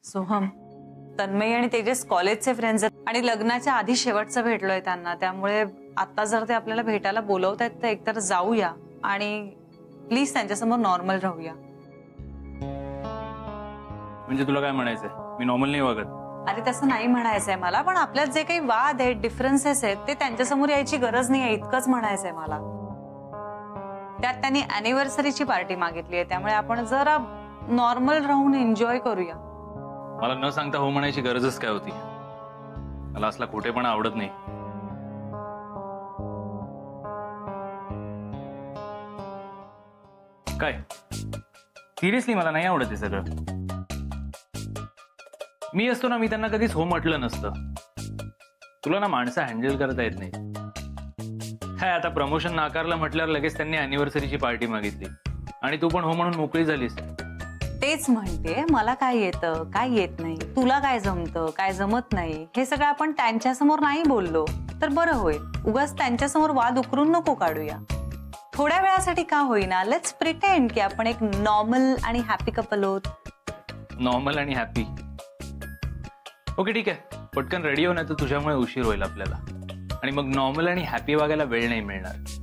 सोहम, तन्मय आणि तेजस कॉलेजचे फ्रेंड्स आहेत आणि लग्नाच्या आधी शेवटचं भेटलोय त्यांना, त्यामुळे आता जर ते आपल्याला भेटायला बोलवतायत तर एकतर जाऊया आणि प्लीज त्यांच्यासमोर नॉर्मल राहूया. म्हणजे तुला काय म्हणायचंय, मी नॉर्मल नाही वागत? अरे तसं नाही म्हणायचंय मला, पण आपल्यात जे काही वाद आहेत, डिफरन्सेस आहेत, ते त्यांच्यासमोर यायची गरज नाही आहे इतकंच म्हणायचंय मला. त्यात त्यांनी अॅनिव्हर्सरीची पार्टी मागितली आहे, त्यामुळे आपण जरा नॉर्मल राहून एन्जॉय करूया. मला न सांगता हो म्हणायची गरजच काय होती? मला असला खोटेपणा आवडत नाही. काय सिरियसली मला नाही आवडत हे सगळं. मी असतो ना, मी त्यांना कधीच हो म्हटलं नसतं. तुला ना माणसं हँडल करता येत नाही. काय आता प्रमोशन नाकारलं म्हटल्यावर लगेच त्यांनी अॅनिव्हर्सरीची पार्टी मागितली आणि तू पण हो म्हणून मोकळी झालीस. तेच म्हणते, मला काय येतं काय येत नाही, तुला काय जमतं काय जमत नाही, हे सगळं आपण त्यांच्यासमोर नाही बोललो तर बरं होईल. उगाच त्यांच्यासमोर वाद उकरून नको काढूया. थोड्या वेळासाठी का होईना, लेट्स प्रिटेंड की आपण एक नॉर्मल आणि हॅपी कपल आहोत. नॉर्मल आणि हॅपी? ओके ठीक आहे, पटकन रेडी हो, नाही तर तुझ्यामुळे उशीर होईल आपल्याला आणि मग नॉर्मल आणि हॅपी वागायला वेळ नाही मिळणार.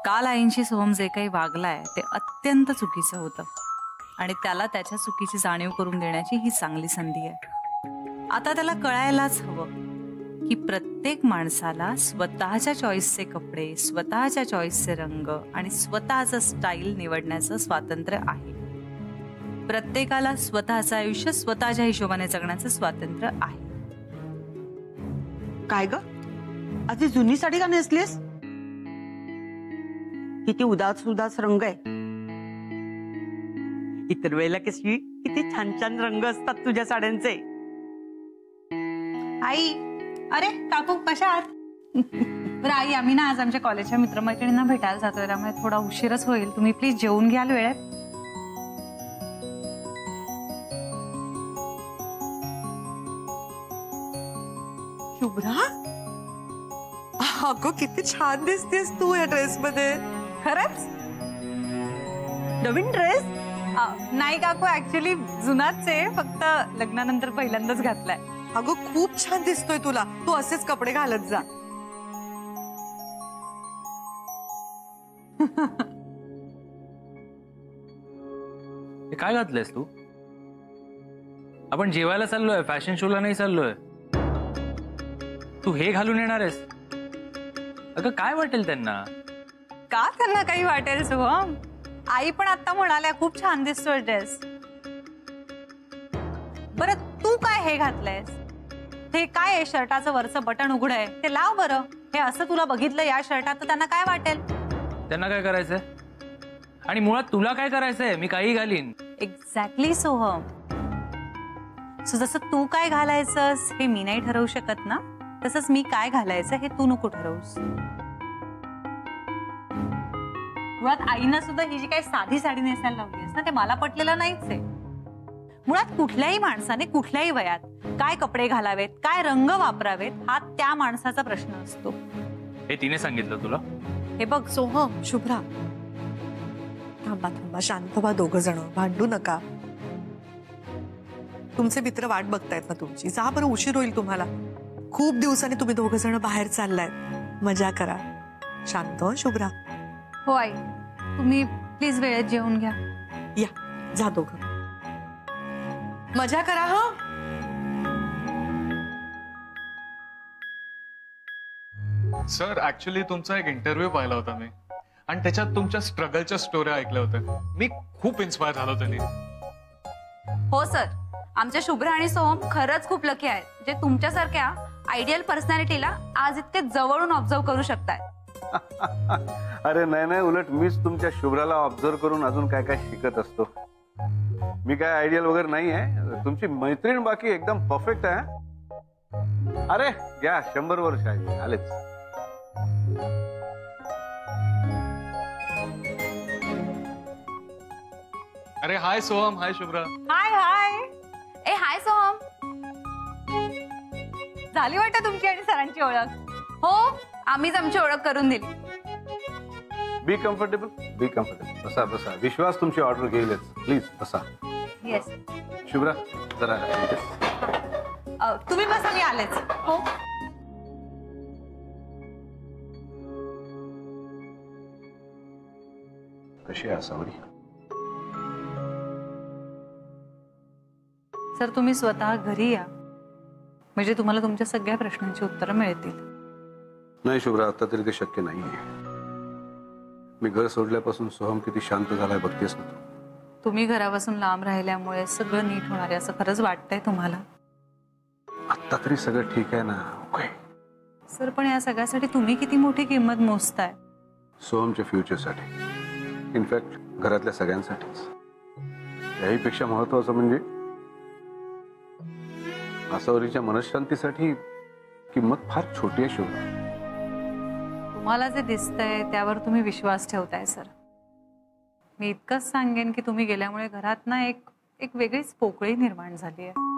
काल आईंशी सोहम जे काही वागलाय ते अत्यंत चुकीचं होतं आणि त्याला त्याच्या चुकीची जाणीव करून देण्याची ही चांगली संधी आहे. आता त्याला कळायलाच हवं की प्रत्येक माणसाला स्वतःच्या चॉईसचे कपडे, स्वतःच्या चॉईसचे रंग आणि स्वतःचं स्टाईल निवडण्याचं स्वातंत्र्य आहे. प्रत्येकाला स्वतःचं आयुष्य स्वतःच्या हिशोबाने जगण्याचं स्वातंत्र्य आहे. काय ग, आधी जुनी साडी का नेसलीस? किती उदास उदास रंग आहे. इतर वेळेला कशी किती छान छान रंग असतात तुझ्या साड्यांचे. आई, अरे काकू कशा आहात? बरं आई, आम्ही ना आज आमच्या कॉलेजच्या मित्रमैत्रिणींना भेटायला जातोय, त्यामुळे थोडा उशीरच होईल. तुम्ही प्लीज जेवून घ्याल वेळेत? शुभ्रा, अगं किती छान दिसतेस तू या ड्रेस मध्ये. खरंच? नवीन ड्रेस? नाही काकू, ऍक्च्युली जुनाच आहे, फक्त लग्नानंतर पहिल्यांदाच घातलाय. अगं खूप छान दिसतोय तुला, तू असेच कपडे घालत जा. हे काय घातलंयस तू? आपण जेवायला चाललोय, फॅशन शोला नाही चाललोय. तू हे घालून येणार आहेस? अगं काय वाटेल त्यांना? का त्यांना काही वाटेल सोहम? आई पण आता म्हणाल्या खूप छान दिसतोय ड्रेस. बरं तू काय हे घातलंयस? हे काय आहे? शर्टाचं वरचं बटन उघड आहे, ते लाव बरं. हे असं तुला बघितलं या शर्टात तर त्यांना काय वाटेल? त्यांना काय करायचंय आणि मुळात तुला काय करायचंय? मी काही घालीन. एक्झॅक्टली सोहम. सो जसं तू काय घालायचंस हे मी नाही ठरवू शकत ना, तसंच मी काय घालायचं हे तू नको ठरवूस. मुळात आईनं सुद्धा ही जी काही साधी साडी नेसायला लावलीस ना, ते मला पटलेलं नाहीच आहे. मुळात कुठल्याही माणसाने कुठल्याही वयात काय कपडे घालावेत, काय रंग वापरावेत, हा त्या माणसाचा प्रश्न असतो. हे तिने सांगितलं तुला? हे बघ सोहम, शुभ्रा, थांबा थांबा, शांत व्हा दोघ जण, भांडू नका. तुमचे मित्र वाट बघतायत ना तुमची. जा बरं, उशीर होईल तुम्हाला. खूप दिवसांनी तुम्ही दोघ जण बाहेर चाललाय, मजा करा. शांत हो शुभ्रा. हो आई, तुम्ही प्लीज वेळेत जेवून घ्या. या, जा दोघं, मजा करा. हा सर, ऍक्च्युली तुमचा एक इंटरव्ह्यू पाहिला होता मी आणि त्याच्यात तुमच्या स्ट्रगलच्या स्टोऱ्या ऐकल्या होत्या. मी खूप इन्स्पायर झालो त्यांनी. हो सर, आमच्या शुभ्रा आणि सोहम खरंच खूप लकी आहेत, जे तुमच्यासारख्या आयडियल पर्सनॅलिटीला आज इतके जवळून ऑब्झर्व करू शकताय. अरे नाही नाही, उलट मीच तुमच्या शुभ्राला ऑब्झर्व करून अजून काय काय शिकत असतो. मी काय आयडियल वगैरे नाही आहे. तुमची मैत्रीण बाकी एकदम परफेक्ट आहे. अरे घ्या, 100 वर्ष आहे, आलेच. अरे हाय सोहम, हाय शुभ्रा. हाय हाय. ए हाय सोहम. झाली वाटतं तुमची आणि सरांची ओळख. हो, आम्हीच आमची ओळख करून दिली. Be comfortable, be comfortable. बसा बसा, विश्वास तुमची ऑर्डर घेईलच. प्लीज बसा. येस. शुभ्रा जरा तुम्ही बसा, मी आलेच. हो. कशी आहे सावरी? सर तुम्ही स्वतः घरी या, म्हणजे तुम्हाला तुमच्या सगळ्या प्रश्नांची उत्तरं मिळतील. नाही शुभ्रा, आता तरी ते शक्य नाहीये. मी घर सोडल्यापासून सोहम किती शांत झालाय बघतेस ना तू. तुम्ही घरापासून लांब राहिल्यामुळे सगळं नीट होणार आहे असं खरंच वाटतंय तुम्हाला? आता तरी सगळं ठीक आहे ना? ओके सर, पण या सगळ्यासाठी तुम्ही किती मोठी किंमत मोजताय? सोहमच्या फ्युचरसाठी, इनफॅक्ट घरातल्या सगळ्यांसाठीच. याहीपेक्षा महत्वाचं म्हणजे आसावरीच्या मनशांतीसाठी किंमत फार छोटी आहे शुभ्रा. तुम्हाला जे दिसतंय त्यावर तुम्ही विश्वास ठेवताय सर. मी इतकंच सांगेन की तुम्ही गेल्यामुळे घरात ना एक वेगळीच पोकळी निर्माण झाली आहे.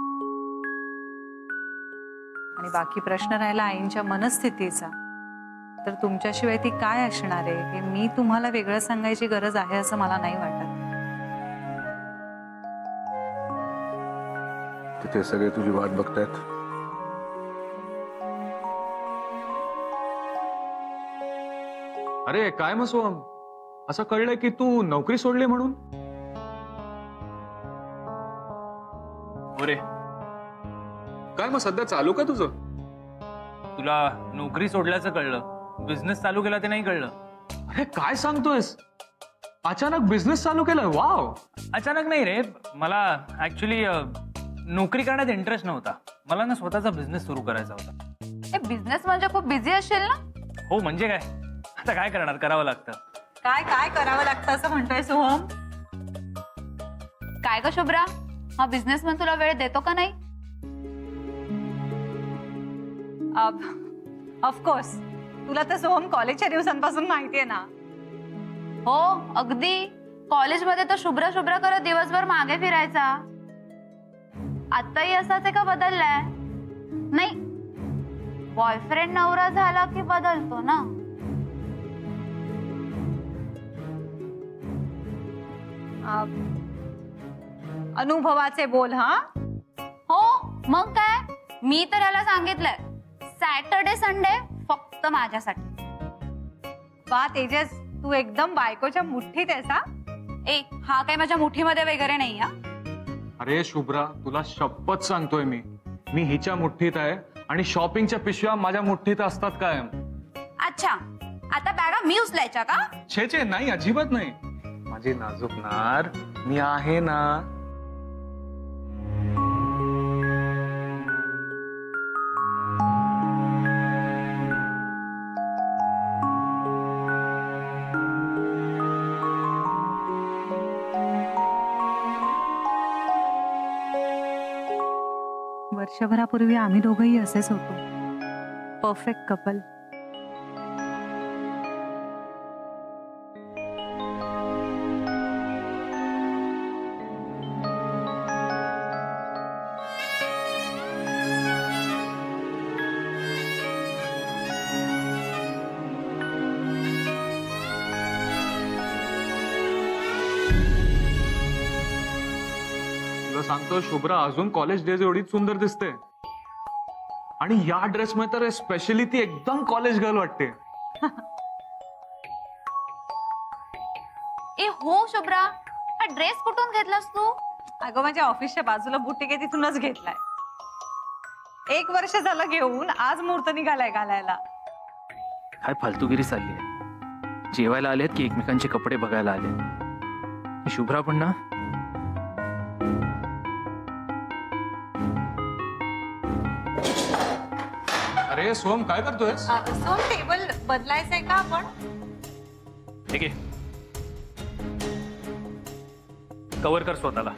आणि बाकी प्रश्न राहिला आईंच्या मनस्थितीचा, तर तुमच्याशिवाय ती काय असणार आहे हे मी तुम्हाला वेगळं सांगायची गरज आहे असं मला नाही वाटत. तिथे सगळे तुझी वाट बघतायत. अरे काय मग सोहम, असं कळलंय की तू नोकरी सोडली म्हणून? अरे काय मग सध्या चालू का तुझं? तुला नोकरी सोडल्याचं कळलं, बिझनेस चालू केला ते नाही कळलं? अरे काय सांगतोयस, अचानक बिझनेस चालू केलाय? वाव. अचानक नाही रे, मला ऍक्च्युली नोकरी करण्यात इंटरेस्ट नव्हता. मला ना स्वतःचा बिझनेस सुरू करायचा होता. ए बिझनेस म्हणजे खूप बिझी असेल ना? हो म्हणजे काय, आता काय करणार, करावं लागतं. काय काय करावं लागतं असं म्हणतोय सोहम? काय ग शुभ्रा, हा बिझनेस मग तुला वेळ देतो का नाही? ऑफकोर्स, तुला तर सोहम कॉलेजच्या दिवसांपासून माहितीये ना. हो अगदी. कॉलेजमध्ये तर शुभ्रा शुभ्रा करत दिवसभर मागे फिरायचा. आताही असाच आहे का बदललाय? नाही, बॉयफ्रेंड नवरा झाला की बदलतो ना. अनुभवाचे बोल. हा हो मग काय, मी तर याला सांगितलंय सॅटर्डे संडे फक्त माझ्यासाठी. वा तेजस, तू एकदम बायकोच्या मुठ्ठीत आहेस. हा ए हा काय माझ्या मुठीमध्ये वगैरे नाही. हा अरे शुभ्रा, तुला शपथ सांगतोय मी हिच्या मुठ्ठीत आहे आणि शॉपिंगच्या पिशव्या माझ्या मुठ्ठीत असतात कायम. अच्छा, आता बॅगा मी उचलायच्या का? छे नाही, अजिबात नाही. माझी नाजूक नार, मी आहे ना. वर्षभरापूर्वी आम्ही दोघंही असेच होतो, परफेक्ट कपल. तुला सांगतो शुभ्रा, अजून कॉलेज डेज एवढीच सुंदर दिसते. आणि या ड्रेस मध्ये तर स्पेशली ती एकदम कॉलेज गर्ल वाटते. ए हो शुभ्रा, हा ड्रेस कुठून घेतलास तू? अगं माझ्या ऑफिसच्या बाजूला बुटीक आहे, तिथूनच घेतलाय. 1 वर्ष झालं घेऊन, आज मुहूर्त निघालाय घालायला. काय फालतूगिरी चालली आहे. जेवायला आलेत की एकमेकांचे कपडे बघायला आले. शुभ्रा पण ना, अरे सोहम काय करतोय? सोहम, टेबल बदलायचंय का आपण? ठीक आहे, कव्हर कर स्वतःला.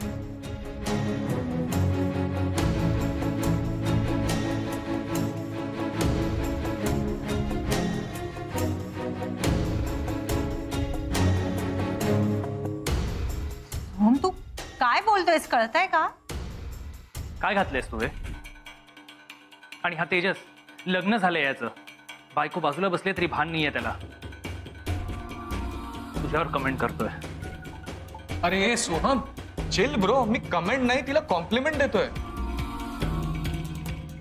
बोलतोयस कळतंय का? काय घातलंयस तू हे? आणि हा तेजस लग्न झालंय याचं, बायको बाजूला बसले तरी भान नाहीये त्याला. तुझ्यावर कमेंट करतोय. अरे सोहम चिल ब्रो, मी कमेंट नाही तिला कॉम्प्लिमेंट देतोय.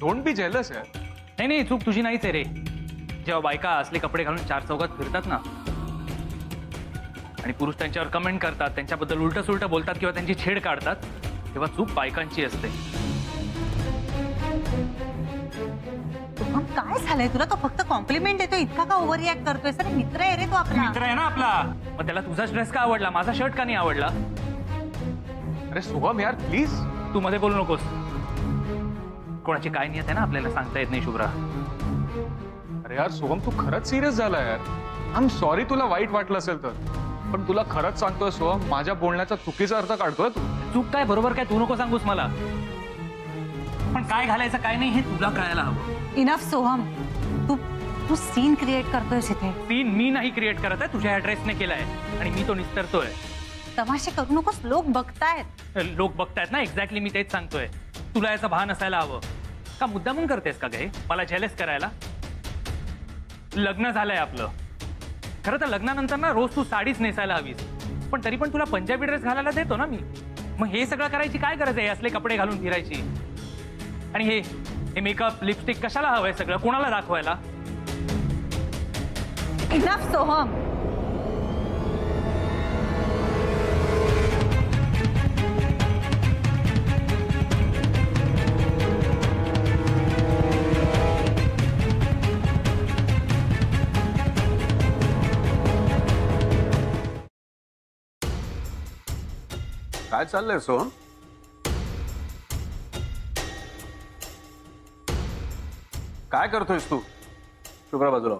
डोंट बी जेलस यार. नाही नाही, चूक तुझी नाहीच आहे रे. जेव्हा बायका असले कपडे घालून चार चौकात फिरतात ना आणि पुरुष त्यांच्यावर कमेंट करतात, त्यांच्याबद्दल उलट सुलट बोलतात किंवा त्यांची छेड काढतात, तेव्हा चूक बायकांची असते. पण काय झालंय तुला? तो फक्त कॉम्प्लिमेंट देतो, इतका का ओव्हर रिॲक्ट करतोय? सर मित्र आहे रे तो आपला. मित्र आहे ना आपला, मग त्याला तुझा ड्रेस का आवडला, माझा शर्ट का नाही आवडला? अरे सोहम यार प्लीज. तू मध्ये बोलू नकोस. कोणाची काय नियत आहे ना आपल्याला सांगता येत नाही शुभ्रा. अरे यार सोहम तू खरंच सिरियस झाला यार. आय एम सॉरी तुला वाईट वाटलं असेल तर, पण तुला खरंच सांगतोय सोहम, माझ्या बोलण्याचा चुकीचा अर्थ काढतोय तू. चूक काय बरोबर काय तू नको सांगूस मला, पण काय घालायचं काय नाही हे तुला कळायला हवं. इनफ सोहम, तू तू सीन क्रिएट करतोयस इथे. सीन मी नाही क्रिएट करत आहे, तुझ्या ऍड्रेसने केलाय आणि मी तो निस्तरतोय. तमाशे करू नकोस, लोक बघतायत. लोक बघतायत ना, एक्झॅक्टली मी तेच सांगतोय. तुला याचं भान असायला हवं. का मुद्दामून करतेस का गे मला जेलस करायला? लग्न झालंय आपलं. खरं तर लग्नानंतर ना रोज तू साडीच नेसायला हवीस, पण तरी पण तुला पंजाबी ड्रेस घालायला देतो ना मी. मग हे सगळं करायची काय गरज आहे? असले कपडे घालून फिरायची? आणि हे मेकअप लिपस्टिक कशाला हवंय सगळं? कोणाला दाखवायला? इनफ सोहम. काय चाललंय सोहम? काय करतोयस तू? शुभ्रा बाजूला.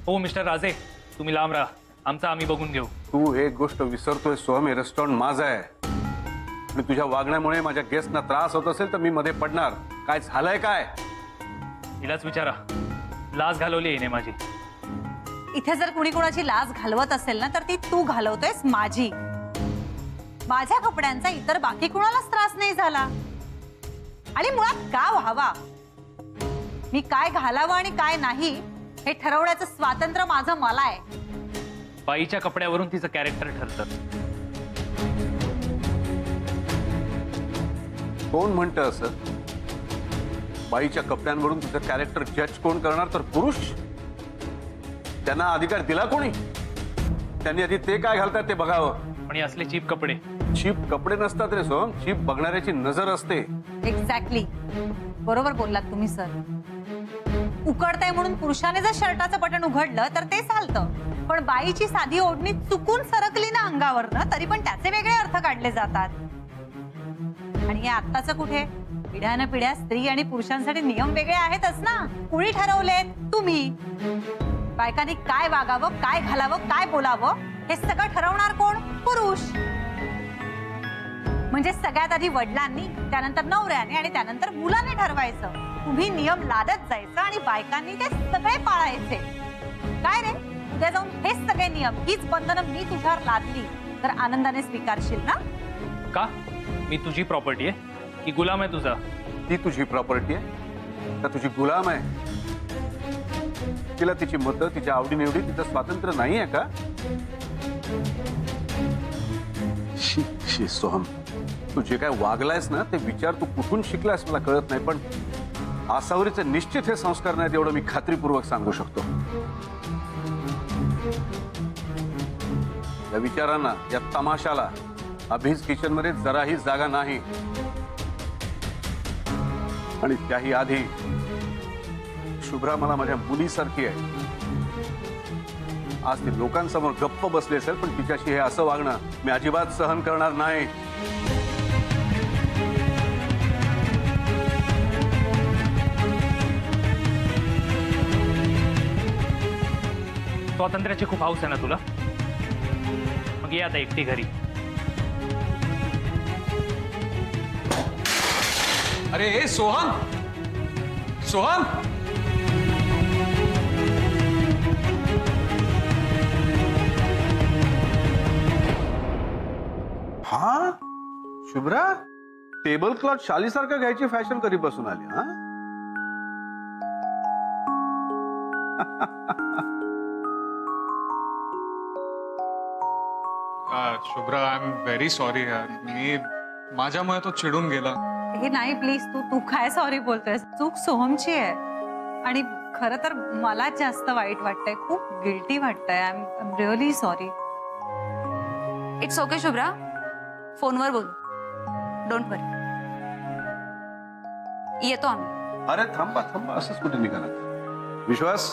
हो मिस्टर राजे, तुम्ही लांब राहा, आमचं आम्ही बघून घेऊ. तू एक गोष्ट विसरतोय सोहम, हे रेस्टॉरंट माझं आहे आणि तुझ्या वागण्यामुळे माझ्या गेस्टना त्रास होत असेल तर मी मध्ये पडणार. काय झालंय काय? हिलाच विचारा, लाज घालवली येणे माझी. इथे जर कुणी कोणाची लाज घालवत असेल ना तर ती तू घालवतोयस माझी. माझ्या कपड्यांचा इतर बाकी कुणालाच त्रास नाही झाला. आणि मुळात का व्हावा? मी काय घालावं आणि काय नाही हे ठरवण्याचं स्वातंत्र्य माझं मला आहे. बाईच्या कपड्यावरून तिचं कॅरेक्टर ठरतं. कोण म्हणतं असं? बाईच्या कपड्यांवरून तुझं कॅरेक्टर जज कोण करणार? तर पुरुष. त्यांना अधिकार दिला कोणी? त्यांनी आधी ते काय घालतात ते बघावं. पण हे असले चीप कपडे. चीप कपडे नसतात रे सोहम, चीप बघणाऱ्याची नजर असते. एक्झॅक्टली, बरोबर बोललात तुम्ही सर. उकडतंय म्हणून पुरुषाने जर शर्टाचं बटन उघडलं तर ते चालतं, पण बाईची साधी ओढणी चुकून सरकली ना अंगावरनं तरी पण त्याचे वेगळे अर्थ काढले जातात. आणि हे आत्ताचं कुठे? पिढ्यानं पिढ्या स्त्री आणि पुरुषांसाठी नियम वेगळे आहेतच ना. कुणी ठरवलेत? तुम्ही. बायकांनी काय वागावं, काय घालावं, काय बोलावं हे सगळं ठरवणार कोण? पुरुष. म्हणजे सगळ्यात आधी वडिलांनी, त्यानंतर नवऱ्याने आणि त्यानंतर मुलाने ठरवायचं. तुम्ही नियम लादत जायचं आणि बायकांनी ते सगळे पाळायचे. काय रे, उद्या जाऊन हेच सगळे नियम, हीच बंधनं मी तुझ्यावर लादली तर आनंदाने स्वीकारशील ना? का? मी तुझी प्रॉपर्टी आहे की गुलाम आहे तुझा? ती तुझी प्रॉपर्टी आहे का तुझी गुलाम आहे? तिला तिची मतं, तिच्या आवडीनिवडी, तिचं स्वातंत्र्य नाही आहे का? शी शी सोहम, तू जे काय वागलायस ना ते विचार तू कुठून शिकलायस मला कळत नाही, पण आसावरीचे निश्चित हे संस्कार नाहीत एवढं मी खात्रीपूर्वक सांगू शकतो. या विचारांना, या तमाशाला अभिज किचन मध्ये जराही जागा नाही. आणि त्याही आधी शुभ्रा मला माझ्या मुलीसारखी आहे. आज ती लोकांसमोर गप्प बसली असेल, पण तिच्याशी हे असं वागणं मी अजिबात सहन करणार नाही. स्वातंत्र्याची खूप हौस आहे ना तुला? मग ये आता एकटी घरी. अरे ए सोहम, सोहम. हा, शुभ्रा, टेबल क्लॉथ शालीसारखं घ्यायची फॅशन कधीपासून आली हा? Shubhra, I am very sorry यार. मी माझ्यामुळे तो चिडून गेला. हे नाही प्लीज, तू काय सॉरी बोलतोय? चूक सोहमची आहे. आणि खरं तर मला जास्त वाईट वाटतंय, खूप गिल्टी वाटतंय. I am really sorry. It's okay Shubhra, फोनवर बोलू. डोंट वरी, येतो आम्ही. अरे थांबा थांबा, असंच कुठे निघाला? विश्वास,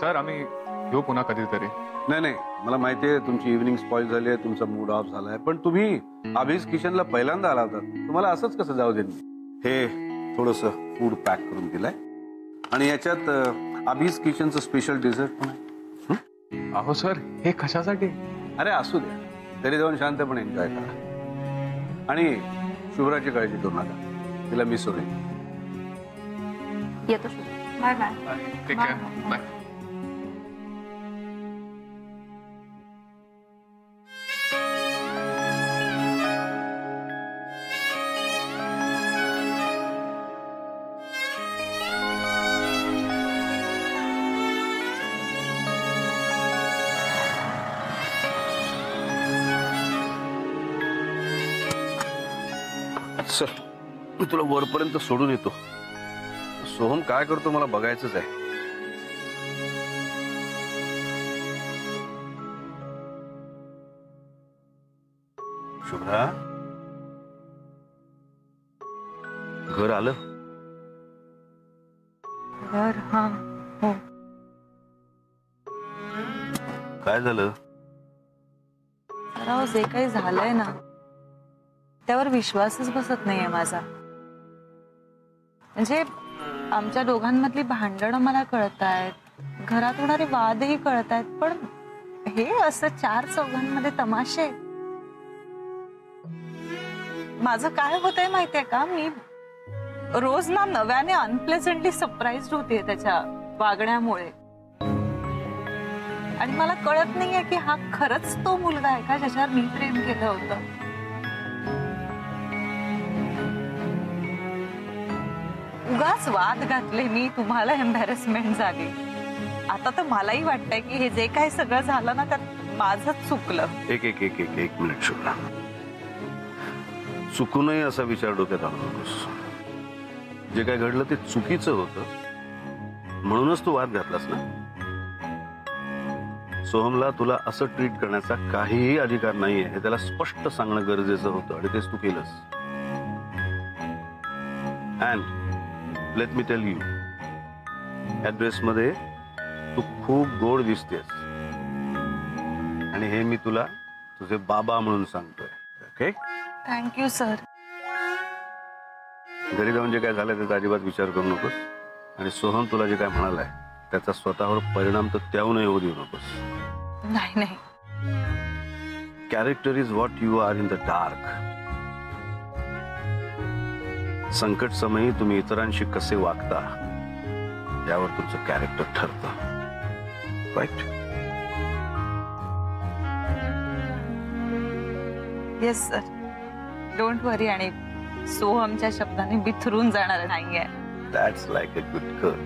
सर आम्ही येऊ पुन्हा कधीतरी. नाही नाही, मला माहितीये तुमची इव्हनिंग स्पॉइल झाली आहे, तुमचा मूड ऑफ झालाय, पण तुम्ही अभिज किचनला पहिल्यांदा आला होता, तुम्हाला असंच कसं जाऊ देईन? हे थोडस फूड पॅक करून दिलंय आणि याच्यात अभिज किचनचं स्पेशल डेझर्ट पण आहे. अहो सर, हे कशासाठी? अरे असू दे, तरी जाऊन शांतपणे एन्जॉय करा. आणि शुभ्राची काळजी करू नका, तिला मिस होईल. येतो शुभ्रा. Bye bye. ठीक आहे, बाय. चल, मी तुला वरपर्यंत सोडून येतो. सोहम काय करतो मला बघायचंच आहे. शुभ्रा, घर आलं? घर? हा, हो. काय झालं? राव, जे काही झालंय ना त्यावर विश्वासच बसत नाहीये माझा. म्हणजे आमच्या दोघांमधली भांडणं मला कळतायत, घरात होणारे वादही कळतायत, पण हे असं 4 चौघांमध्ये तमाशे. माझं काय होतंय माहितीये का, मी रोज ना नव्याने अनप्लेझंटली सरप्राईज्ड होते त्याच्या वागण्यामुळे. आणि मला कळत नाहीये की हा खरंच तो मुलगा आहे का ज्याच्यावर मी प्रेम केलं होतं. उगाच वाद घातले मी, तुम्हाला एम्बॅरेसमेंट झाली. आता तर मलाही वाटतंय की हे जे काही सगळं झालं ना त्यात माझंच चुकलं. एक मिनिट शुभ्रा, चुकूनही असा विचार डोक्यात आणू नकोस. जे काय घडलं ते चुकीचं होतं म्हणूनच तू वाद घातलास ना. सोहमला तुला असं ट्रीट करण्याचा काहीही अधिकार नाहीये हे त्याला स्पष्ट सांगणं गरजेचं होतं आणि तेच तू केलंस. And let me tell you, या ड्रेसमध्ये तू खूप गोड दिसतेस आणि हे मी तुला तुझे बाबा म्हणून सांगतोय. ओके? Thank you sir. घरी जाऊन जे काय झालं त्याचा अजिबात विचार करू नकोस. आणि सोहम तुला जे काय म्हणालाय त्याचा स्वतःवर परिणाम तर त्याहूनही होऊ देऊ नकोस. नाही नाही, character is what you are in the dark. संकट समयी तुम्ही इतरांशी कसे वागता यावर तुमचं कॅरेक्टर ठरतं. राईट? येस सर, डोंट वरी. आणि सोहमच्या शब्दाने बिथरून जाणार नाहीये. That's like a good girl.